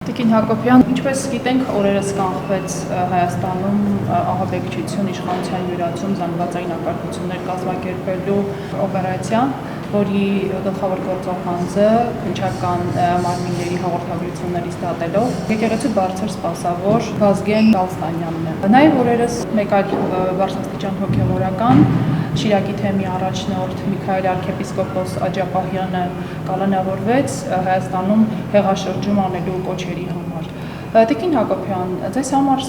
Տիկին Հակոբյան, ինչպես գիտենք, օրերս կանխվեց Հայաստանում ահաբեկչություն, իշխանության յուրացում, զանգվածային ակարգություններ կազմակերպելու օպերացիա, որի գլխավոր գործող անձը քննչական մարմինների հաղորդագրություններից դատելով եկեղեցու բարձր սպասավոր Վազգեն Գալստանյանն է։ Նաև օրերս մեկ այլ բարձրաստիճան հոգևորական Շիրակի թեմի առաջնորդ Միքայել arczepiskopos Աջապահյանը կալանավորվեց Հայաստանում հեղաշրջում անելու կոչերի համար։ Տիկին Հակոբյան, ձեզ համար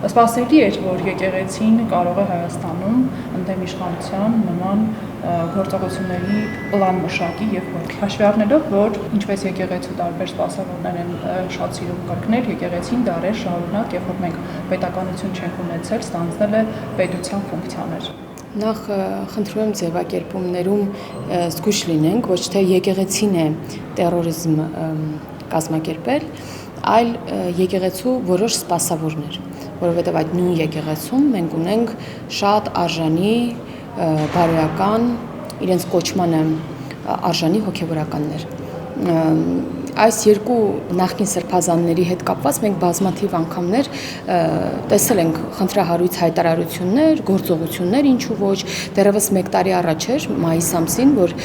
սպասելի էր, որ եկեղեցին կարող է Հայաստանում ընդդեմ իշխանության նման գործողությունների պլան մշակի եւ հաշվի առնելով, որ ինչպես եկեղեցու տարբեր սպասավորներ են շատ սիրում կրկնել, եկեղեցին դարեր շարունակ, երբ որ մենք պետականություն չենք ունեցել, ստանձնել է պետության ֆունկցիաներ։ Նախ խնդրում եմ ձևակերպումներում զգույշ լինենք, ոչ թե եկեղեցին է տերորիզմ կազմակերպել, այլ եկեղեցու որոշ սպասավորներ, որովհետև այդ նույն եկեղեցում մենք ունենք շատ արժանի, բարոյական, իրենց կոչմանը արժանի հոգևորականներ։ Այս երկու նախկին սրբազանների հետ կապված մենք բազմաթիվ անգամներ տեսել ենք խնդրահարույց հայտարարություններ, գործողություններ, ինչու ոչ, դեռևս 1 տարի առաջ էր, մայիս ամսին, որ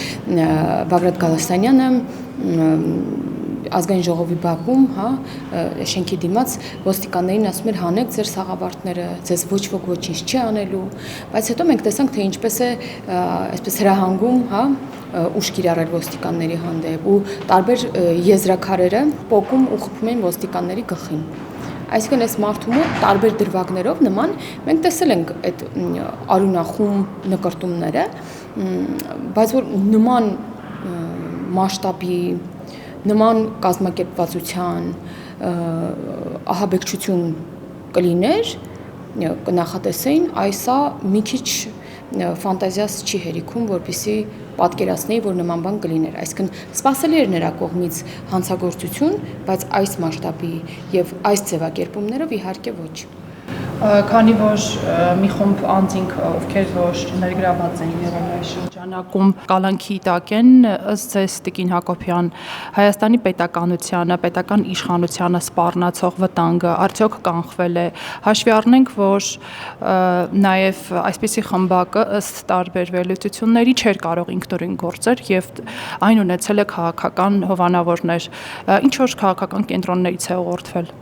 Բագրատ Գալստանյանը ազգային ժողովի բակում, շենքի դիմաց ոստիկաններին ասում էր հանեք ձեր սաղավարտները, ձեզ ոչ ոք ոչինչ չի անելու, բայց հետո մենք տեսանք, թե ինչպես է այսպես հրահանգում, ուշ կիրառել ոստիկանների հանդեպ ու տարբեր եզրաքարերը պոկում ու խփում են ոստիկանների գլխին։ Այսինքն այս մարդու մոտ տարբեր դրվագներով նման մենք տեսել ենք այդ արունախում նկրտումները, բայց որ նման մասշտաբի, նման կազմակերպվածության ահաբեկչություն կլիներ, կնախատեսեին, այսա մի քիչ ֆանտազիաս չի հերիքում, որպեսզի պատկերացնեի, որ նման բան կլիներ։ Այսինքն սպասելի էր նրա կողմից հանցագործություն, բայց այս մասշտաբի եւ այս ձևակերպումներով իհարկե ոչ։ Քանի որ մի խումբ անձինք, ովքեր որ ներգրաված էին եղել այս շրջանակում, կալանքի տակ են, ըստ ձեզ Տիկին Հակոբյան, Հայաստանի պետականությանը, պետական իշխանությանը սպառնացող վտանգը արդյոք կանխվել է։ Հաշվի առնենք, որ նաև այսպիսի խմբակը ըստ տարբեր վերլուծությունների չէր կարող ինքնուրույն գործել եւ այն ունեցել է քաղաքական հովանավորներ։ Ինչ որ քաղաքական կենտրոններից է ուղղորդվել։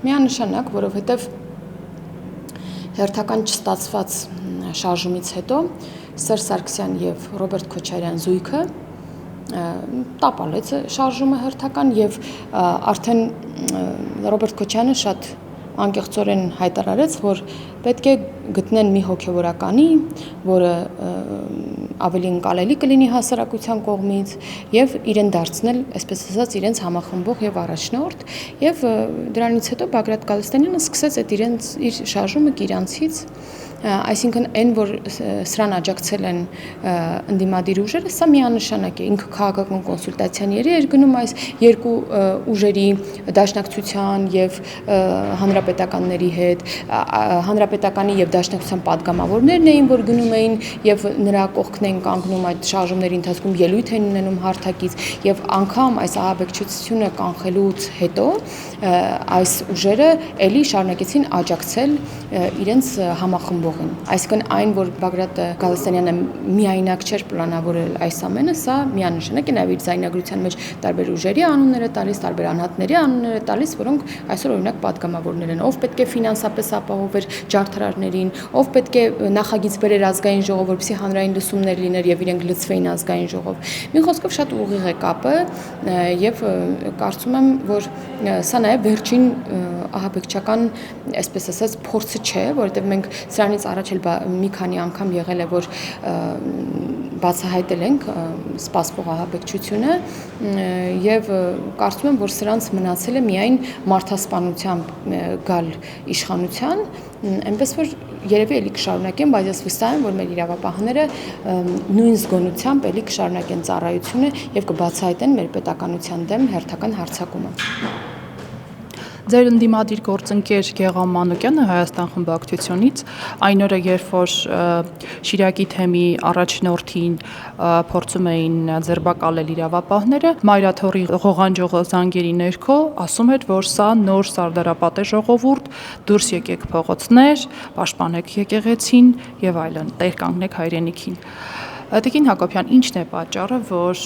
Միանշանակ, որովհետեւ հերթական չստացված շարժումից հետո Սերժ Սարգսյան եւ Ռոբերտ Քոչարյան զույգը տապալեց շարժումը հերթական եւ արդեն Ռոբերտ Քոչարյանը շատ անկեղծորեն հայտարարեց, որ պետք է գտնեն մի հոգևորականի, որը ավելի ընկալելի կլինի հասարակության կողմից եւ իրեն դարձնել, այսպես ասած, իրենց համախմբող եւ առաջնորդ եւ դրանից հետո Բագրատ Գալստանյանը սկսեց այդ իր շարժումը Կիրանցից, այսինքն այն, որ սրան աջակցել են ընդդիմադիր ուժերը, սա միանշանակ է, ինքը քաղաքական կոնսուլտացիաների էր գնում այս երկու ուժերի դաշնակցության եւ հանրապետականների հետ, հանրապետականի եւ դաշնակցության պատգամավորներն էին, որ գնում էին եւ նրա կողքն են կանգնում այդ շարժումների ընթացքում ելույթ են ունենում հարթակից եւ անգամ այս ահաբեկչությունը կանխելուց հետո այս ուժերը ելի շարունակեցին աջակցել իրենց համախմբողին։ Այսինքն այն, որ Բագրատ Գալստանյանը միայնակ չէր պլանավորել այս ամենը, սա միանշանակ է, նաև իր ձայնագրության մեջ տարբեր ուժերի անուններ է տալիս, տարբեր անհատների անուններ է տալիս, որոնք այսօր օրինակ պատգամավորներ են, ով պետք է ֆինանսապես ապահովեր ջարդարարներին, ով պետք է նախագիծ բերեր ազգային ժողով, որպեսզի հանրային լսումներ լիներ եւ իրենք լծվեին ազգային ժողով։ Մի խոսքով շատ ուղիղ է կապը եւ կարծում եմ, որ սա նաև վերջին ահաբեկչական, այսպես ասած, փորձը չէ, որովհետև մենք սրանից առաջ էլ մի քանի անգամ եղել է, որ բացահայտել ենք սպասվող ահաբեկչությունը եւ կարծում եմ, որ սրանց մնացել է միայն մարդասպանությամբ գալ իշխանության, այնպես որ երևի էլի կշարունակեն, բայց ես վստահ եմ, որ մեր իրավապահները նույն զգոնությամբ էլի կշարունակեն ծառայությունը եւ կբացահայտեն մեր պետականության դեմ հերթական հարձակումը։ Ձեր ընդդիմադիր գործընկեր Գեղամ Մանուկյանը Հայաստան խմբակցությունից այն օրը, երբ որ Շիրակի թեմի առաջնորդին փորձում էին ձերբակալել իրավապահները, Մայրաթորի ղողանջող զանգերի ներքո ասում էր, որ սա նոր սարդարապատ է ժողովուրդ, դուրս եկեք փողոցներ, պաշտպանեք եկեղեցին եւ այլն, տեր կանգնեք հայրենիքին։ Տիկին Հակոբյան, ի՞նչն է պատճառը, որ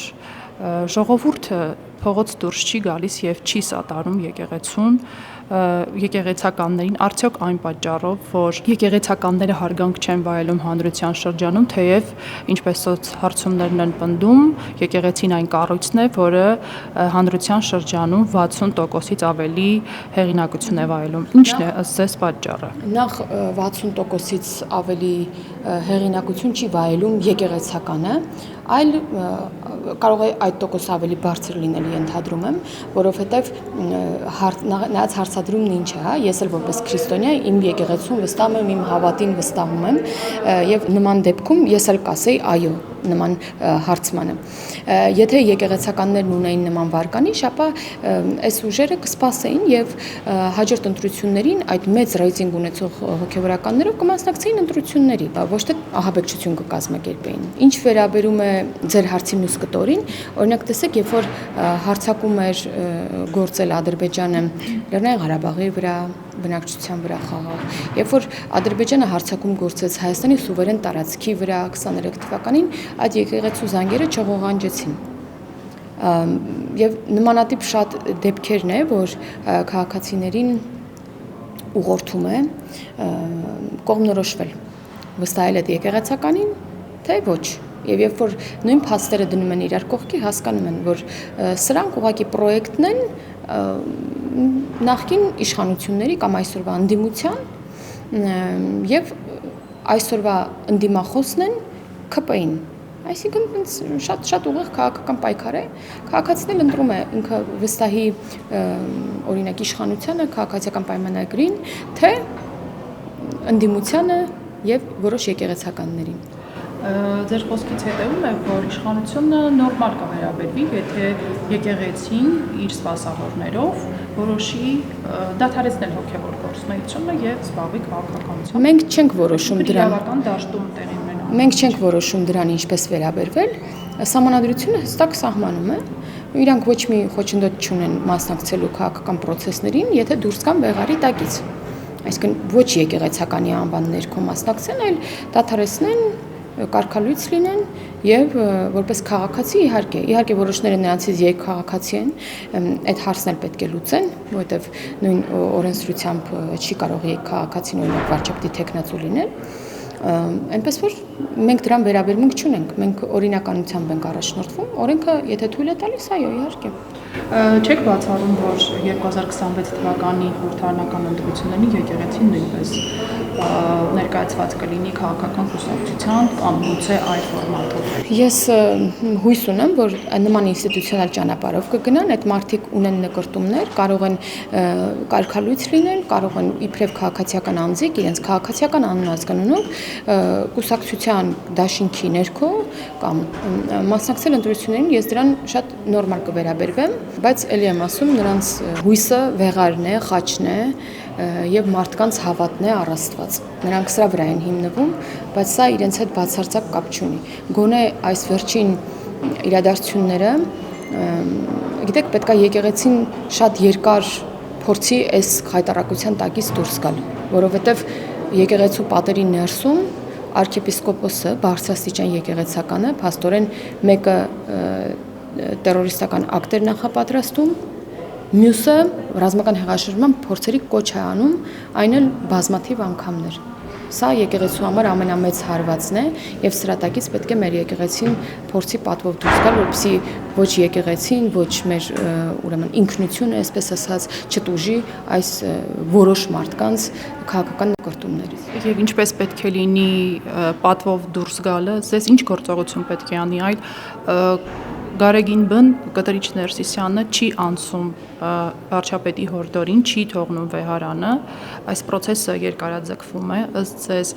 ժողովուրդը փողոց դուրս չի գալիս եւ չի սատարում եկեղեցուն, եկեղեցականներին, արդյոք այն պատճառով, որ եկեղեցականները հարգանք չեն վայելում հանրության շրջանում, թեև ինչպես սոցհարցումներն են պնդում, եկեղեցին այն կառույցն է, որը հանրության շրջանում 60%-ից ավելի հեղինակություն է վայելում։ Ի՞նչն է ըստ ձեզ պատճառը։ Նախ 60%-ից ավելի հեղինակություն չի վայելում եկեղեցականը, այլ կարող է այդ տոկոսը ավելի բարձր լինել, ենթադրում եմ, որովհետև նայած հարցադրումն ինչ է, հա, ես էլ որպես քրիստոնյա իմ եկեղեցուն վստահում եմ, իմ հավատին վստահում եմ, եւ նման դեպքում ես էլ կասեի այո նման հարցմանը։ Եթե եկեղեցականներն ունեին նման վարկանիշ, ապա այս ուժերը կսպասեին եւ հաջորդ ընտրություններին այդ մեծ ռեյտինգ ունեցող հոգեվորականներով կմասնակցեին ընտրությունների, ոչ թե ահաբեկչություն կկազմակերպեին։ Ինչ վերաբերում է ձեր հարցի մյուս կտորին, օրինակ տեսեք, երբ որ հարձակում էր գործել Ադրբեջանը Լեռնային Ղարաբաղի վրա, բնակչության վրա խաղաղ, երբ որ Ադրբեջանը հարձակում գործեց Հայաստանի սուվերեն տարածքի վրա 23 թվականին, այդ եկեղեցու զանգերը չղողանջեցին։ Եվ նմանատիպ շատ դեպքերն է, որ քաղաքացիներին ուղղորդում է կողմնորոշվել, վստահել այդ եկեղեցականին, թե ոչ։ Եվ երբ որ նույն փաստերը դնում են իրար կողքի, հասկանում են, որ սրանք ուղղակի պրոյեկտն են նախկին իշխանությունների կամ այսօրվա ընդդիմության եւ այսօրվա ընդդիմախոսն են ԿՊ-ին։ Այսինքն շատ ուղիղ քաղաքական պայքար է, քաղաքացին էլ ընտրում է ինքը վստահի օրինակ իշխանությանը, քաղաքացիական պայմանագրին, թե ընդդիմությանը եւ որոշ եկեղեցականներին։ Ձեր խոսքից հետևում է, որ իշխանությունը նորմալ կվերաբերվի, եթե եկեղեցին իր սպասավորներով որոշի դադարեցնել հոգևոր գործունեությունը եւ զբաղվի քաղաքականությամբ։ Մենք չենք որոշում դրան։ Իրավական դաշտում տեղի ունենա։ Մենք չենք որոշում դրան ինչպես վերաբերվել, սահմանադրությունը հստակ սահմանում է, իրանք ոչ մի խոչընդոտ չունեն մասնակցելու քաղաքական process-ներին, եթե դուրս գան վեղարի տակից։ Այսինքն ոչ եկեղեցականի անվան ներքո մասնակցեն, այլ դադարեցնեն, կարգալույց լինեն եւ որպես քաղաքացի իհարկե որոշները նրանցից երկքաղաքացի են, այդ հարցն էլ պետք է լուծեն, որովհետեւ նույն օրենսդրությամբ չի կարող երկքաղաքացին օրինակ վարչապետի թեկնածու լինել։ Այնպես որ մենք դրան վերաբերմունք չունենք, մենք օրինականությամբ ենք առաջնորդվում, օրենքը եթե թույլ է տալիս, այո, իհարկե։ Չեք բացառում, որ 2026 թվականի խորհրդարանական ընտրություններին եկեղեցին նույնպես ներկայացված կլինի քաղաքական կուսակցության կամ գուցե այլ ֆորմատով։ Ես հույս ունեմ, որ նման ինստիտուցիոնալ ճանապարհով կգնան, այդ մարդիկ ունեն նկրտումներ, կարող են կարգալույց լինել, կարող են իբրև քաղաքացիական անձիկ իրենց քաղաքացիական անուն ազգանունով կուսակցության դաշինքի ներքո կամ մասնակցել ընտրություններին, ես դրան շատ նորմալ կվերաբերվեմ, բայց ելի եմ ասում, նրանց հույսը վեղարն է, խաչն է եւ մարդկանց հավատն է առաստված։ Նրանք սրա վրա են հիմնվում, բայց սա իրենց հետ բացարձակ կապ չունի։ Գոնե այս վերջին իրադարձությունները, գիտեք, պետքա եկեղեցին շատ երկար փորձի այս հայտարարության տակից դուրս գալ, որովհետեւ եկեղեցու պատերի ներսում arczepiskopos-ը, բարձրաստիճան եկեղեցականը, փաստորեն մեկը տերորիստական ակտեր նախապատրաստում, մյուսը ռազմական հեղաշրջման փորձերի կոչ է անում, այն էլ բազմաթիվ անգամներ։ Սա եկեղեցու համար ամենամեծ հարվածն է եւ սրա տակից պետք է մեր եկեղեցին փորձի պատվով դուրս գալ, որպեսզի ոչ եկեղեցին, ոչ մեր ուրեմն ինքնությունը, այսպես ասած, չտուժի այս որոշ մարդկանց քաղաքական նկարտումներից։ Եվ ինչպես պետք է լինի պատվով դուրս գալը, ձեզ ինչ գործողություն պետք է անի, այլ Գարեգին բն Կտրիչ Ներսիսյանը չի անցում վարչապետի հորդորին, չի թողնում վեհարանը, այս process-ը երկարաձգվում է, ըստ ձեզ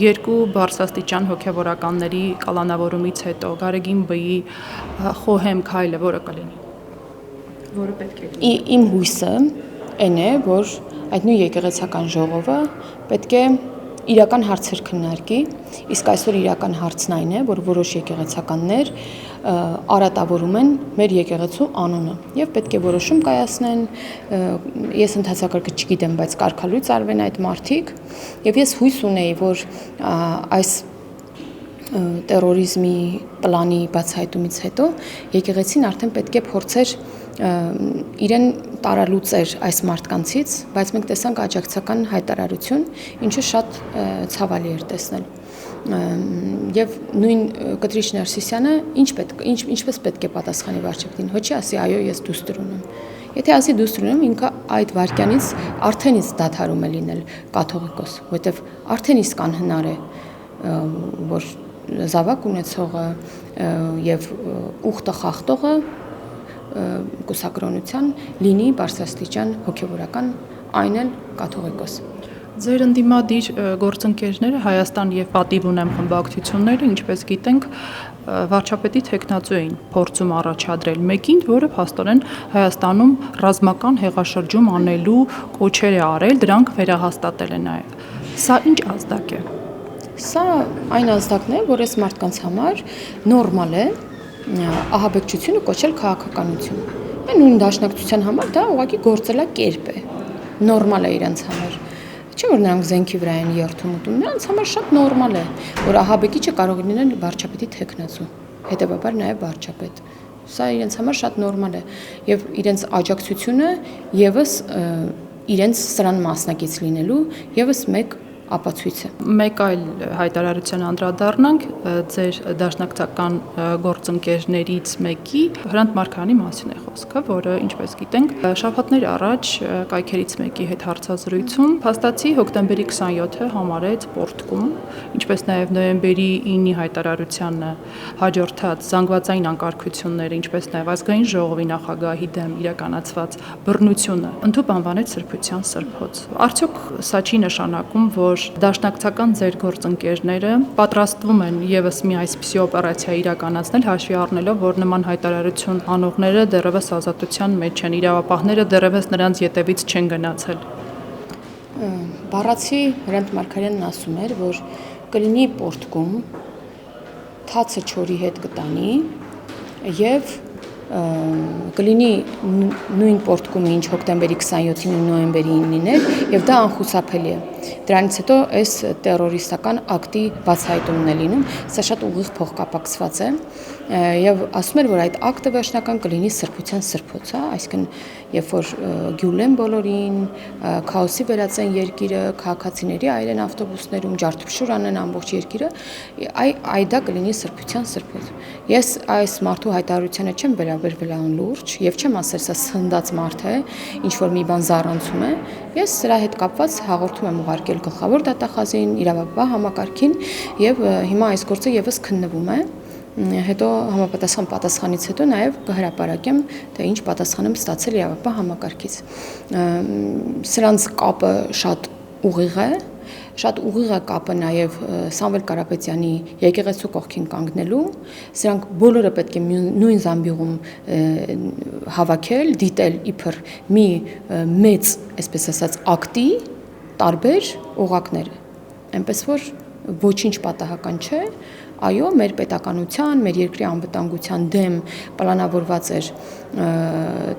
երկու բարձրաստիճան հոգևորականների կալանավորումից հետո Գարեգին բի խոհեմ քայլը որը կլինի։ որը պետք է իմ հույսը այն է, որ այդ նույն եկեղեցական ժողովը պետք է իրական հարցեր քննարկի, իսկ այսօր իրական հարցն այն է, որ որոշ եկեղեցականներ արատավորում են մեր եկեղեցու անունը եւ պետք է որոշում կայացնեն, ես ընդհանրակարգ չգիտեմ, բայց կարգալույծ արվեն այդ մարդիկ եւ ես հույս ունեի, որ այս տերորիզմի պլանի բացահայտումից հետո եկեղեցին արդեն պետք է փորձեր իրեն տարալուծեր այս մարդկանցից, բայց մենք տեսանք աջակցական հայտարարություն, ինչը շատ ցավալի էր տեսնել։ Եվ նույն Կտրիչ Ներսիսյանը ինչպես պետք է պատասխանի վարչապետին, հո չի ասի այո, ես դուստր ունեմ։ Եթե ասի դուստր ունեմ, ինքը այդ վարքյանից արդեն իսկ դադարում է լինել կաթողիկոս, որովհետև արդեն իսկ անհնար է, որ զավակ ունեցողը եւ ուխտը խախտողը կուսակրոնության լինի բարձրաստիճան հոգևորական, այն էլ կաթողիկոս։ Ձեր ընդդիմադիր գործընկերները Հայաստան եւ Պատիվ ունեմ խմբակցությունները, ինչպես գիտենք, վարչապետի թեկնածու էին փորձում առաջադրել մեկին, որը փաստորեն Հայաստանում ռազմական հեղաշրջում անելու կոչեր է արել, դրանք վերահաստատել է նաեւ։ Սա ինչ ազդակ է։ Սա այն ազդակն է, որ այս մարդկանց համար նորմալ է ահաբեկչությունը կոչել քաղաքականություն։ Այն նույն դաշնակցության համար դա ուղղակի գործելակերպ է։ Նորմալ է իրենց համար։ Չէ՞ որ նրանք զենքի վրա են երթում ուտում, նրանց համար շատ նորմալ է, որ ահաբեկիչը կարող է լինել վարչապետի թեկնածու, հետևաբար նաև վարչապետ։ Սա իրենց համար շատ նորմալ է եւ իրենց աջակցությունը եւս իրենց սրան մասնակից լինելու եւս մեկ ապացույց է։ Մեկ այլ հայտարարության անդրադառնանք ձեր դաշնակցական գործընկերներից մեկի Հրանտ Մարգարյանի մասին է խոսքը, որը ինչպես գիտենք, շաբաթներ առաջ կայքերից մեկի հետ հարցազրույցում փաստացի հոկտեմբերի 27-ը համարեց պորտկում, ինչպես նաև նոյեմբերի 9-ի հայտարարությանը հաջորդած զանգվածային անկարգությունները, ինչպես նաև ազգային ժողովի նախագահի դեմ իրականացված բռնությունը ընդհանուր անվանեց սրբության սրբոց։ Արդյոք սա չի նշանակում, որ դաշնակցական ձեր գործընկերները պատրաստվում են եւս մի այսպիսի օպերացիա իրականացնել, հաշվի առնելով, որ նման հայտարարություն անողները դեռևս ազատության մեջ են, իրավապահները դեռևս նրանց ետևից չեն գնացել։ Բառացի Հրանտ Մարգարյանն ասում էր, որ կլինի պորտկում, թացը չորի հետ կտանի եւ կլինի նույն պորտկումը, ինչ հոկտեմբերի 27-ին ու նոյեմբերի 9-ին էր, եւ դա անխուսափելի է։ Դրանից հետո այս տերորիստական ակտի բացահայտումն է լինում, սա շատ ուղիղ փոխկապակցված է եւ ասում էր, որ այդ ակտը վերջնական կլինի սրբության սրբոց, այսինքն երբ որ գյուլեն բոլորին, քաոսի վերածեն երկիրը, քաղաքացիների այրեն ավտոբուսներում, ջարդուփշուր անեն ամբողջ երկիրը, այ դա կլինի սրբության սրբոց։ Ես այս մարդու հայտարարությանը չեմ վերաբերվել անլուրջ եւ չեմ ասել սա սննդած մարդ է, ինչ որ մի բան զառանցում է, ես սրա հետ կապված հաղորդում եմ ուղարկել գլխավոր դատախազին, իրավապահ համակարգին եւ հիմա այս գործը եւս քննվում է։ Հետո պատասխանից հետո նաև կհրապարակեմ, թե ինչ պատասխան եմ ստացել իրավապահ համակարգից։ Սրանց կապը շատ ուղիղ է, շատ ուղիղ է կապը նաև Սամվել Կարապետյանի եկեղեցու կողքին կանգնելու, սրանք բոլորը պետք է նույն զամբյուղում հավաքել, դիտել իբր մի մեծ, այսպես ասած, ակտի տարբեր օղակներ, այնպես որ ոչինչ պատահական չէ, այո, մեր պետականության, մեր երկրի անվտանգության դեմ պլանավորված էր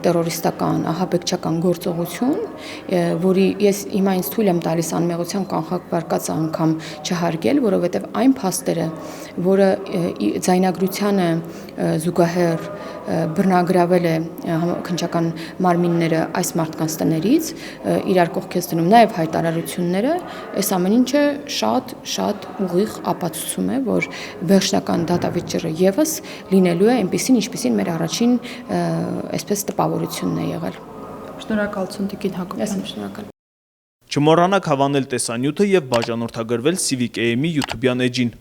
տերորիստական, ահաբեկչական գործողություն, որի ես հիմա ինձ թույլ եմ տալիս անմեղության կանխարգելված անգամ չհարգել, որովհետև այն փաստերը, որը ձայնագրությանը զուգահեռ բռնագրավել է քննչական մարմինները այս մարդկանց տներից, իրար կողքից դնում նաև հայտարարությունները, այս ամեն ինչը շատ ուղիղ ապացուցում է, որ վերջնական դատավճիռը եւս լինելու է այնպիսին, ինչպիսին մեր առաջին այսպես տպավորությունն է եղել։ Շնորհակալություն Տիկին Հակոբյան։ Շնորհակալ։ Չմոռանաք հավանել տեսանյութը եւ բաժանորդագրվել Civic AM-ի YouTube-յան էջին։